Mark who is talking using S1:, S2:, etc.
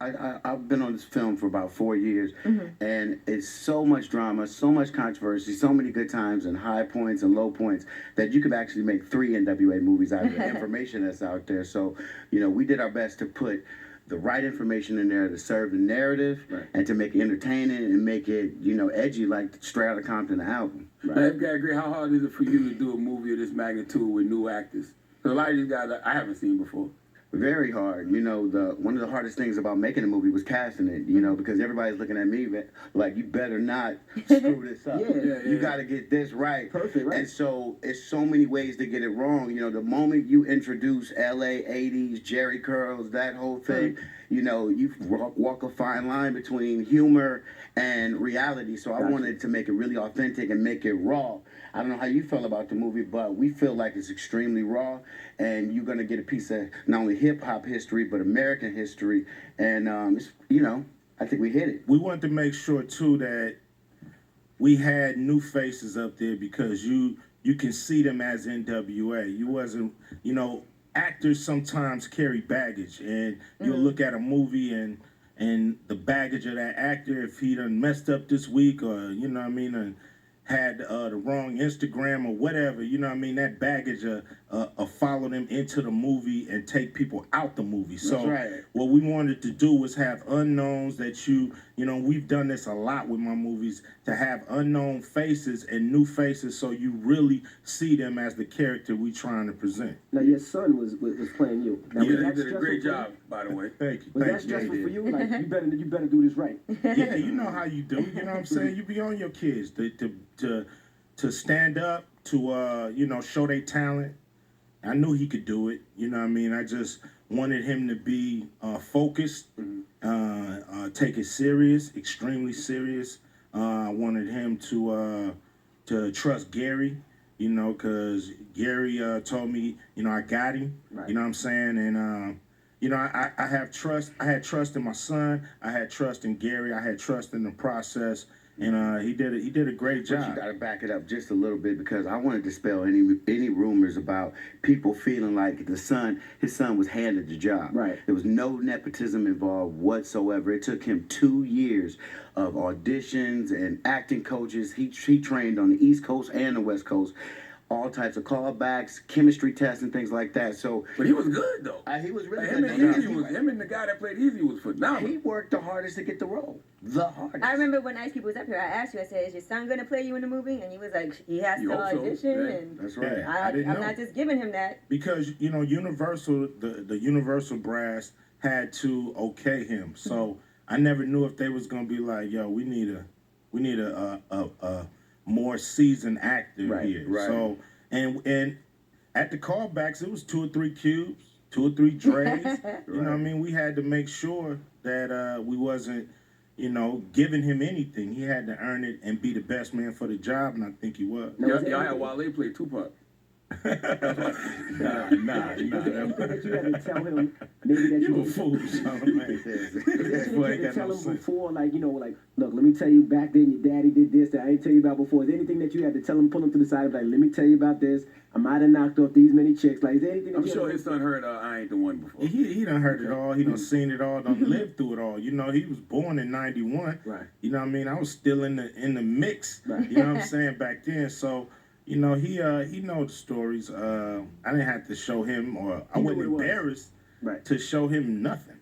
S1: I've been on this film for about 4 years, and it's so much drama, so much controversy, so many good times and high points and low points that you could actually make 3 NWA movies out of the information that's out there. So, we did our best to put the right information in there to serve the narrative and to make it entertaining and make it, edgy like straight out of Compton, the album.
S2: Right. I agree. How hard is it for you to do a movie of this magnitude with new actors? Because a lot of these guys I haven't seen before.
S1: Very hard. One of the hardest things about making a movie was casting it, because everybody's looking at me like, you better not screw this up. You got to get this right.
S3: Perfect, right.
S1: And so it's so many ways to get it wrong. The moment you introduce LA 80s, Jerry curls, that whole thing, you walk a fine line between humor and reality. So I wanted to make it really authentic and make it raw. I don't know how you feel about the movie, but we feel like it's extremely raw, and you're going to get a piece of not only hip-hop history, but American history, and, I think we hit it.
S4: We wanted to make sure, too, that we had new faces up there because you can see them as NWA. You wasn't, actors sometimes carry baggage, and you'll look at a movie and the baggage of that actor, if he done messed up this week or, and had the wrong Instagram or whatever, that baggage follow them into the movie and take people out the movie. So what we wanted to do was have unknowns that we've done this a lot with my movies, to have unknown faces and new faces so you really see them as the character we trying to present.
S3: Now, your son was playing you. Now,
S2: he did a great job, by the way.
S4: Thank you.
S3: Was that stressful for you? Like, you better do this right.
S4: Yeah, you know how you do. You know what I'm saying? You be on your kids to stand up, to show their talent. I knew he could do it. I just wanted him to be focused, take it serious, extremely serious. I wanted him to trust Gary, because Gary told me, I got him.
S3: Right.
S4: You know what I'm saying? And I have trust. I had trust in my son. I had trust in Gary. I had trust in the process. And he did a great job.
S1: But you got to back it up just a little bit, because I want to dispel any rumors about people feeling like his son was handed the job.
S3: Right.
S1: There was no nepotism involved whatsoever. It took him 2 years of auditions and acting coaches. He trained on the East Coast and the West Coast. All types of callbacks, chemistry tests, and things like that. So,
S2: but he was good though.
S1: He was really
S2: good. Him and the guy that played Easy was phenomenal.
S1: He worked the hardest to get the role. The hardest.
S5: I remember when Ice Cube was up here, I asked you, I said, "Is your son going to play you in the movie?" And he was like, "He has to audition." And
S1: that's right.
S5: I'm not just giving him that
S4: because Universal, the Universal brass had to okay him. So I never knew if they was going to be like, "Yo, we need a more seasoned actor here."
S1: Right.
S4: So and at the callbacks, it was 2 or 3 cubes, 2 or 3 drays. You know what I mean? We had to make sure that we wasn't, giving him anything. He had to earn it and be the best man for the job, and I think he was.
S2: Y'all had Wale play Tupac.
S3: Nah. That you had to tell him maybe that
S4: you a fool, son, man.
S3: You had to tell him before, like, look, let me tell you, back then your daddy did this that I didn't tell you about before. Is there anything that you had to tell him, pull him to the side, like, let me tell you about this? I might have knocked off these many chicks. Like, is there anything?
S2: I'm sure his son heard I Ain't the One before.
S4: He done heard it all. He done seen it all. Done lived through it all. He was born in '91.
S3: Right.
S4: You know what I mean? I was still in the mix.
S3: Right.
S4: You know what I'm saying, back then. So. He know the stories. I didn't have to show him, or I wasn't embarrassed to show him nothing.